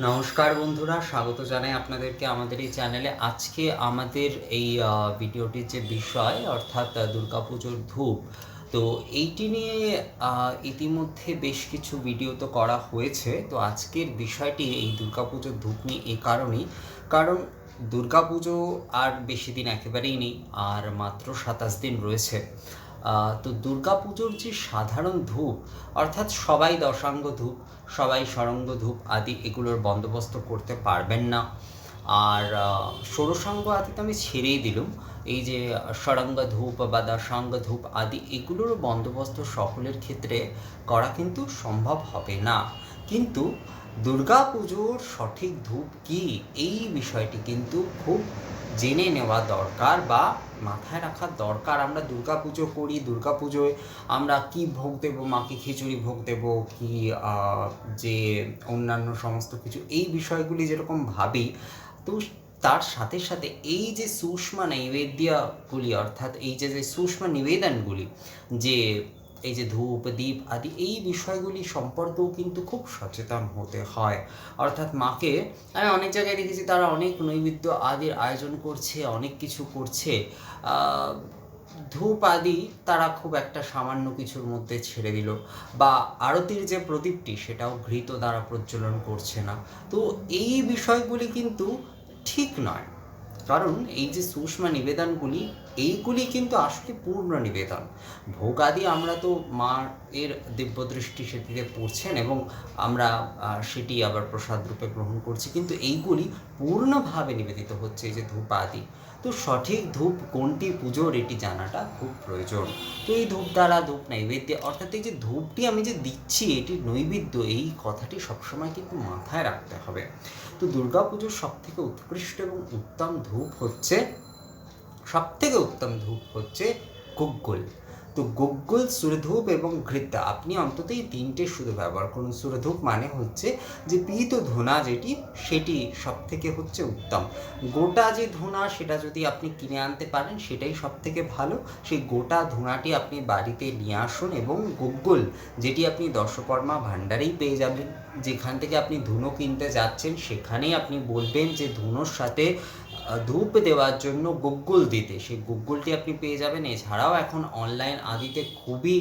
নমস্কার বন্ধুরা, স্বাগত জানাই আপনাদেরকে আমাদের এই চ্যানেলে। আজকে আমাদের এই ভিডিওটির যে বিষয় অর্থাৎ দুর্গাপুজোর ধূপ। তো এইটি নিয়ে ইতিমধ্যে বেশ কিছু ভিডিও তো করা হয়েছে। তো আজকের বিষয়টি এই দুর্গাপুজোর ধূপ নিয়ে এই কারণেই, কারণ দুর্গাপুজো আর বেশি দিন একেবারেই নেই, আর মাত্র ২৭ দিন রয়েছে। তো দুর্গাপুজোর যে সাধারণ ধূপ, অর্থাৎ সবাই দশাঙ্গ ধূপ, সবাই ষড়ঙ্গ ধূপ আদি এগুলোর বন্দোবস্ত করতে পারবেন না। আর ষোড়শাঙ্গ আদি তো আমি ছেড়েই দিলুম। এই যে ষড়ঙ্গ ধূপ বা দশাঙ্গ ধূপ আদি এগুলোরও বন্দোবস্ত সকলের ক্ষেত্রে করা কিন্তু সম্ভব হবে না। কিন্তু দুর্গাপুজোর সঠিক ধূপ কী, এই বিষয়টি কিন্তু খুব জেনে নেওয়া দরকার বা মাথায় রাখার দরকার। আমরা দুর্গাপুজো করি, দুর্গাপুজোয় আমরা কি ভোগ দেবো, মাকে খিচুড়ি ভোগ দেবো কি যে অন্যান্য সমস্ত কিছু, এই বিষয়গুলি যেরকম ভাবি, তো তার সাথে সাথে এই যে সূক্ষ্ম নৈবেদ্যগুলি, অর্থাৎ এই যে সূক্ষ্ম নিবেদনগুলি, যে এই যে ধূপ দীপ আদি, এই বিষয়গুলি সম্পর্কেও কিন্তু খুব সচেতন হতে হয়। অর্থাৎ মাকে আমি অনেক জায়গায় দেখেছি তারা অনেক নৈবেদ্য আদির আয়োজন করছে, অনেক কিছু করছে, ধূপ আদি তারা খুব একটা সামান্য কিছুর মধ্যে ছেড়ে দিল, বা আরতির যে প্রদীপটি সেটাও ঘৃত দ্বারা প্রজ্বলন করছে না। তো এই বিষয়গুলি কিন্তু ঠিক নয়, কারণ এই যে সূক্ষ্ম নিবেদনগুলি, এইগুলি কিন্তু আসলে পূর্ণ নিবেদন। ভোগাদি আমরা তো মার এর দিব্যদৃষ্টি সেটিতে পড়ছেন এবং আমরা সেটি আবার প্রসাদ রূপে গ্রহণ করছি, কিন্তু এইগুলি পূর্ণভাবে নিবেদিত হচ্ছে এই যে ধূপ আদি। তো সঠিক ধূপ কোনটি পুজোর, এটি জানাটা খুব প্রয়োজন। তো এই ধূপ দ্বারা ধূপ নৈবেদ্য, অর্থাৎ এই যে ধূপটি আমি যে দিচ্ছি এটি নৈবেদ্য, এই কথাটি সবসময় কিন্তু মাথায় রাখতে হবে। তো দুর্গাপুজোর সবথেকে উৎকৃষ্ট এবং উত্তম ধূপ হচ্ছে, গুগ্গুল। তো গুগ্গুল, সুরধূপ এবং ঘৃতা, আপনি অন্তত এই তিনটে শুধু ব্যবহার করুন। সুরধূপ মানে হচ্ছে যে পীত ধুনা, যেটি সেটি সব থেকে হচ্ছে উত্তম। গোটা যে ধুনা সেটা যদি আপনি কিনে আনতে পারেন সেটাই সব থেকে ভালো। সেই গোটা ধুনাটি আপনি বাড়িতে নিয়ে আসুন, এবং গুগ্গুল যেটি আপনি দশকর্মা ভাণ্ডারেই পেয়ে যাবেন, যেখান থেকে আপনি ধুনো কিনতে যাচ্ছেন সেখানেই আপনি বলবেন যে ধুনোর সাথে ধূপ দেওয়ার জন্য গুগ্গুল দিতে, সেই গুগ্গুলটি আপনি পেয়ে যাবেন। এছাড়াও এখন অনলাইন আদিতে খুবই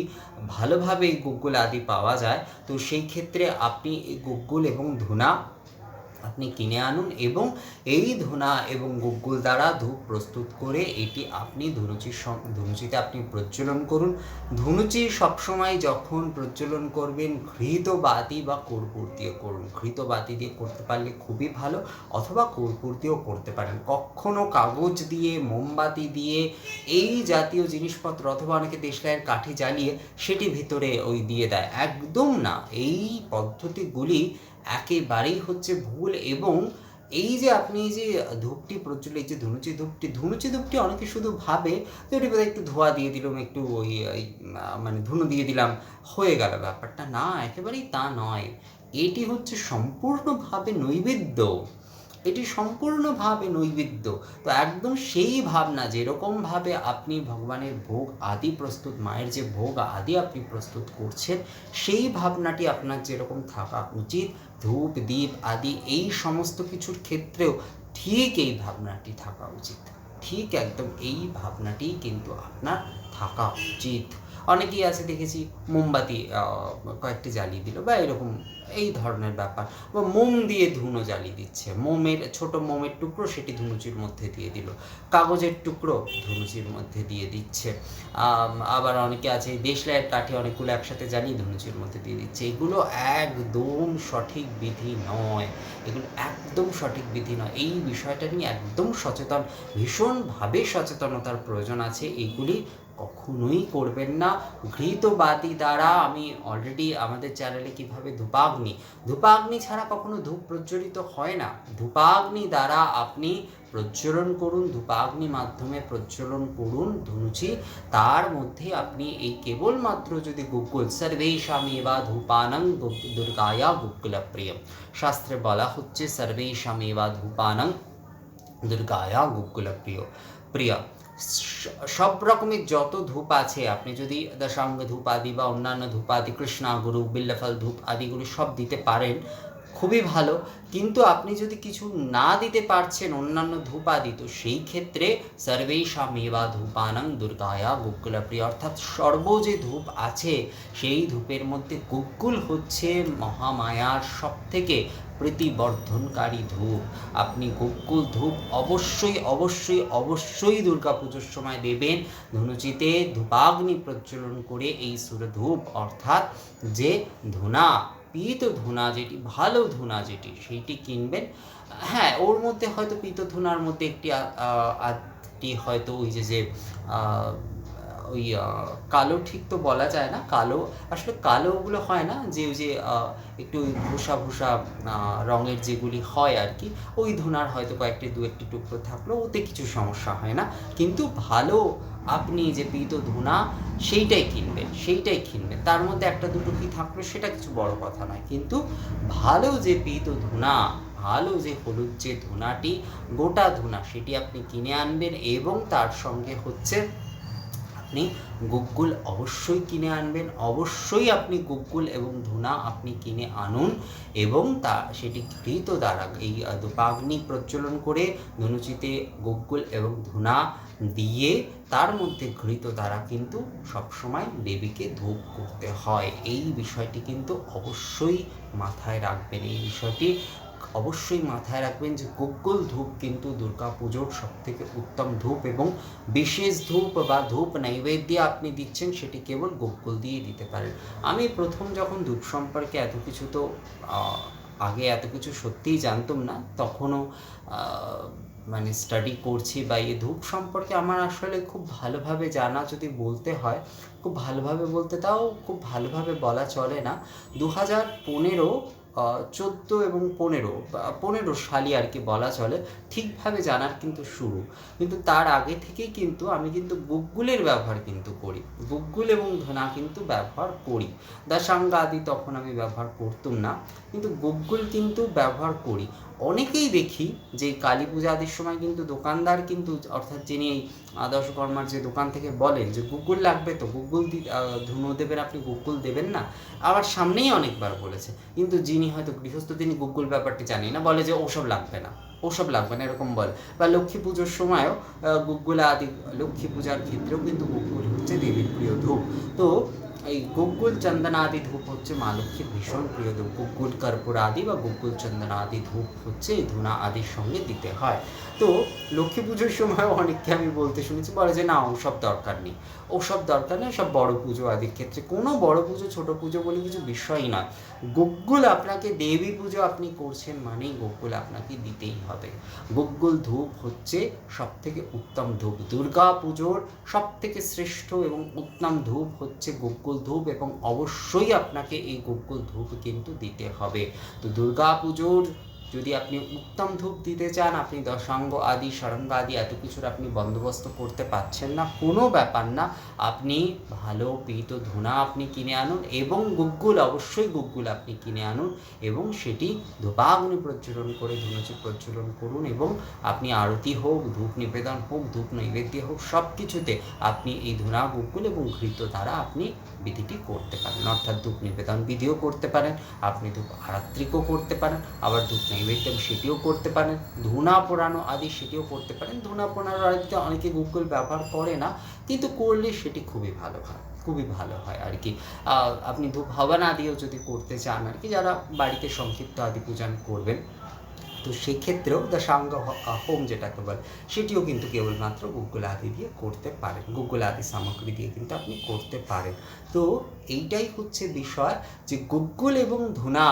ভালোভাবে এই গুগ্গুল আদি পাওয়া যায়। তো সেই ক্ষেত্রে আপনি এই গুগ্গুল এবং ধুনা আপনি কিনে আনুন, এবং এই ধুনা এবং গুগ্গুল দ্বারা ধূপ প্রস্তুত করে এটি আপনি ধুনুচিতে আপনি প্রজ্বলন করুন। ধুনুচি সবসময় যখন প্রজ্বলন করবেন ঘৃত বাতি বা কর্পূর দিয়ে করুন। ঘৃত বাতি দিয়ে করতে পারলে খুবই ভালো, অথবা কর্পূর দিয়েও করতে পারেন। কখনো কাগজ দিয়ে, মোমবাতি দিয়ে, এই জাতীয় জিনিসপত্র, অথবা অনেকে দেশলাইয়ের কাঠি জ্বালিয়ে সেটি ভিতরে ওই দিয়ে দেয়, একদম না। এই পদ্ধতিগুলি একেবারেই হচ্ছে ভুল। এবং এই যে আপনি যে ধূপটি প্রজ্বলিত, এই যে ধুনুচি ধূপটি অনেকে শুধু ভাবে যে ওটি বোধহয় একটু ধোঁয়া দিয়ে দিলাম, একটু ওই মানে ধুনো দিয়ে দিলাম, হয়ে গেল। ব্যাপারটা না, একেবারেই তা নয়। এটি হচ্ছে সম্পূর্ণভাবে নৈবেদ্য, এটি সম্পূর্ণভাবে নৈবেদ্য। তো একদম সেই ভাবনা, যেরকমভাবে আপনি ভগবানের ভোগ আদি প্রস্তুত, মায়ের যে ভোগ আদি আপনি প্রস্তুত করছেন, সেই ভাবনাটি আপনার যেরকম থাকা উচিত, ধূপ দীপ আদি এই সমস্ত কিছুর ক্ষেত্রেও ঠিক এই ভাবনাটি থাকা উচিত। ঠিক একদম এই ভাবনাটি কিন্তু আপনার থাকা উচিত। অনেকেই আছে দেখেছি মোমবাতি কয়েকটি জ্বালিয়ে দিল, বা এরকম এই ধরনের ব্যাপার, বা মোম দিয়ে ধুনো জ্বালিয়ে দিচ্ছে, ছোট মোমের টুকরো সেটি ধুনুচির মধ্যে দিয়ে দিল, কাগজের টুকরো ধুনুচির মধ্যে দিয়ে দিচ্ছে। আবার অনেকে আছে দেশলাইয়ের কাঠি অনেকগুলো একসাথে জ্বালিয়ে ধুনুচির মধ্যে দিয়ে দিচ্ছে। এগুলো একদম সঠিক বিধি নয়, এগুলো একদম সঠিক বিধি নয়। এই বিষয়টা নিয়ে একদম ভীষণভাবে সচেতনতার প্রয়োজন আছে। এইগুলি কখনোই করবেন না। ঘৃত বাতি দ্বারা, আমি অলরেডি আমাদের চ্যানেলে কীভাবে ধূপাগ্নি ছাড়া কখনো ধূপ প্রজ্বলিত হয় না। ধূপাগ্নি দ্বারা আপনি প্রজ্বলন করুন, ধূপাগ্নি মাধ্যমে প্রজ্বলন করুন ধুনুচি। তার মধ্যে আপনি এই কেবলমাত্র যদি গুগ্গুল, সর্বেষামেবা ধূপানং দুর্গায়া গুগ্গুল প্রিয়ম, শাস্ত্রে বলা হচ্ছে সর্বেষামেবা ধূপানং দুর্গায়া গুগ্গুল প্রিয়। সব রকমের যত ধূপ আছে, আপনি যদি দশাঙ্গ ধূপ আদি বা অন্যান্য ধূপ আদি, কৃষ্ণা গুরু বিল্লফল ধূপ আদিগুলি সব দিতে পারেন, খুবই ভালো। কিন্তু আপনি যদি কিছু না দিতে পারছেন অন্যান্য ধূপাদি, তো সেই ক্ষেত্রে সর্বেষামেবা ধূপানাং দুর্গায়া গুগ্গুলপ্রিয়, অর্থাৎ সর্ব যে ধূপ আছে সেই ধূপের মধ্যে গুগ্গুল হচ্ছে মহামায়ার সবথেকে প্রতিবর্ধনকারী ধূপ। আপনি গুগ্গুল ধূপ অবশ্যই অবশ্যই অবশ্যই দুর্গাপুজোর সময় দেবেন। ধুনুচিতে ধূপাগ্নি প্রজ্বলন করে এই সুরধূপ, অর্থাৎ যে ধূনা, পীত ধূনা যেটি, ভালো ধূনা যেটি, সেইটি কিনবেন। হ্যাঁ, ওর মধ্যে হয়তো পীত ধূনার মধ্যে একটি হয়তো ওই যে ওই কালো ঠিক তো বলা যায় না, কালো আসলে কালো ওগুলো হয় না, যে ওই যে একটু ওই ভূষা ভূষা রঙের যেগুলি হয় আর কি, ওই ধুনার হয়তো দু একটি টুকরো থাকলো, ওতে কিছু সমস্যা হয় না। কিন্তু ভালো আপনি যে পীত ধুনা সেইটাই কিনবেন। তার মধ্যে একটা দুটো কি থাকলো সেটা কিছু বড় কথা নয়, কিন্তু ভালো যে পীত ধুনা, ভালো যে হলুদ যে ধুনাটি, গোটা ধুনা, সেটি আপনি কিনে আনবেন। এবং তার সঙ্গে হচ্ছে আপনি গুগ্গুল অবশ্যই কিনে আনবেন। অবশ্যই আপনি গুগ্গুল এবং ধূনা আপনি কিনে আনুন, এবং সেটি ঘৃত দ্বারা এই ধূপাগ্নি প্রজ্বলন করে ধনুচিতে গুগ্গুল এবং ধূনা দিয়ে তার মধ্যে ঘৃত দ্বারা কিন্তু সবসময় দেবীকে ধূপ করতে হয়। এই বিষয়টি কিন্তু অবশ্যই মাথায় রাখবেন। এই বিষয়টি অবশ্যই মাথায় রাখবেন যে গুগ্গুল ধূপ কিন্তু দুর্গাপুজোর সবথেকে উত্তম ধূপ, এবং বিশেষ ধূপ বা ধূপ নৈবেদ্য আপনি দিচ্ছেন সেটি কেবল গুগ্গুল দিয়ে দিতে পারেন। আমি প্রথম যখন ধূপ সম্পর্কে এত কিছু তো আগে এত কিছু সত্যিই জানতাম না, তখনও মানে স্টাডি করছি, বা এই ধূপ সম্পর্কে আমার আসলে খুব ভালোভাবে জানা যদি বলতে হয়, খুব ভালোভাবে বলতে, তাও খুব ভালোভাবে বলা চলে না। 2015, 14 এবং 15 সালই আর কি বলা চলে ঠিকভাবে জানার কিন্তু শুরু। কিন্তু তার আগে থেকেই কিন্তু আমি কিন্তু গুগ্গুলের ব্যবহার কিন্তু করি, গুগ্গুল এবং ধূনা কিন্তু ব্যবহার করি। দাসাঙ্গা আদি তখন আমি ব্যবহার করতাম না, কিন্তু গুগ্গুল কিন্তু ব্যবহার করি। অনেকেই দেখি যে কালী পূজা আদির সময় কিন্তু দোকানদার কিন্তু, অর্থাৎ যিনি এই দশকর্মার যে দোকান থেকে বলেন যে গুগ্গুল লাগবে, তো গুগ্গুল ধুনো দেবেন, আপনি গুগ্গুল দেবেন না, আবার সামনেই অনেকবার বলেছে। কিন্তু যিনি হয়তো গৃহস্থ, তিনি গুগ্গুল ব্যাপারটি জানি না, বলে যে ওসব লাগবে না এরকম বলে। বা লক্ষ্মী পুজোর সময়ও গুগ্গুল আদি, লক্ষ্মী পূজার ক্ষেত্রেও কিন্তু গুগ্গুল হচ্ছে দেবীর প্রিয় ধূপ। তো এই গুগ্গুল চন্দনা আদি ধূপ হচ্ছে মা লক্ষ্মীর ভীষণ প্রিয় ধূপ। গুগ্গুল কর্পূর আদি বা গুগ্গুল চন্দনা আদি ধূপ হচ্ছে এই ধূনা আদির সঙ্গে দিতে হয়। তো লক্ষ্মী পুজোর সময়ও অনেককে আমি বলতে শুনেছি, বলে যে না ওসব দরকার নেই, সব বড় পুজো আদির ক্ষেত্রে। কোনো বড় পুজো ছোট পুজো বলে কিছু বিষয়ই নয়। গুগ্গুল আপনাকে, দেবী পুজো আপনি করছেন মানেই গুগ্গুল আপনাকে দিতেই হবে। গুগ্গুল ধূপ হচ্ছে সবথেকে উত্তম ধূপ। দুর্গা পুজোর সবথেকে শ্রেষ্ঠ এবং উত্তম ধূপ হচ্ছে গুগ্গুল ধূপ, এবং অবশ্যই আপনাকে এই গুগ্গুল ধূপ কিন্তু দিতে হবে। তো দুর্গা পুজোর যদি আপনি উত্তম ধূপ দিতে চান, আপনি দশাঙ্গ আদি, ষড়ঙ্গ আদি এত কিছুর আপনি বন্দোবস্ত করতে পারছেন না, কোনো ব্যাপার না। আপনি ভালো পীত ধূনা আপনি কিনে আনুন, এবং গুগ্গুল, অবশ্যই গুগ্গুল আপনি কিনে আনুন, এবং সেটি ধূপাগ্নি প্রজ্বলন করে ধুনুচি প্রজ্বলন করুন। এবং আপনি আরতি হোক, ধূপ নিবেদন হোক, ধূপ নৈবেদ্য হোক, সব কিছুতে আপনি এই ধূনা, গুগ্গুল এবং ঘৃত দ্বারা আপনি বিধিটি করতে পারেন। অর্থাৎ ধূপ নিবেদন বিধিও করতে পারেন, আপনি ধূপ আরাত্রিকও করতে পারেন, আবার ধূপ নৈবেদ্য সেটিও করতে পারেন, ধূনা পোড়ানো আদি সেটিও করতে পারেন। ধূনা পোড়ানো আদিতে অনেকে গুগ্গুল ব্যবহার করে না, কিন্তু করলে সেটি খুবই ভালো হয় আর কি। আপনি ধূপ হবন আদিও যদি করতে চান আর কি, যারা বাড়িতে সংক্ষিপ্ত আদি পূজন করবেন, তো সেক্ষেত্রেও দশাঙ্গ হোম যেটাকে বলে, সেটিও কিন্তু কেবলমাত্র গুগ্গুল আদি দিয়ে করতে পারেন, গুগ্গুল আদি সামগ্রী দিয়ে কিন্তু আপনি করতে পারেন। তো এইটাই হচ্ছে বিষয়, যে গুগ্গুল এবং ধূনা,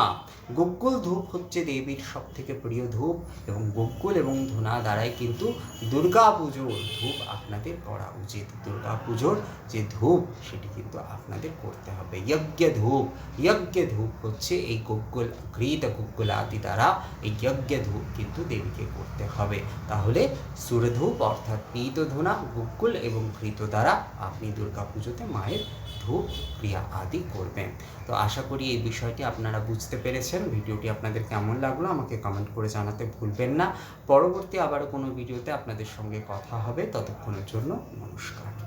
গুগ্গুল ধূপ হচ্ছে দেবীর সবথেকে প্রিয় ধূপ, এবং গুগ্গুল এবং ধূনা দ্বারাই কিন্তু দুর্গা পুজোর ধূপ আপনাদের করা উচিত। দুর্গা পুজোর যে ধূপ সেটি কিন্তু আপনাদের করতে হবে। যজ্ঞ ধূপ হচ্ছে এই গুগ্গুল, ঘৃত গুগ্গুল আদি দ্বারা এই যজ্ঞ ধূপ কিন্তু দেবীকে করতে হবে। তাহলে সুরধূপ অর্থাৎ পীত ধূনা, গুগ্গুল এবং ঘৃত দ্বারা আপনি দুর্গা পুজোতে মায়ের ধূপ ক্রিয়া আদি করবেন। তো আশা করি এই বিষয়টি আপনারা বুঝতে পেরেছেন। ভিডিওটি আপনাদের কেমন লাগলো আমাকে কমেন্ট করে জানাতে ভুলবেন না। পরবর্তী আবারও কোনো ভিডিওতে আপনাদের সঙ্গে কথা হবে। ততক্ষণের জন্য নমস্কার।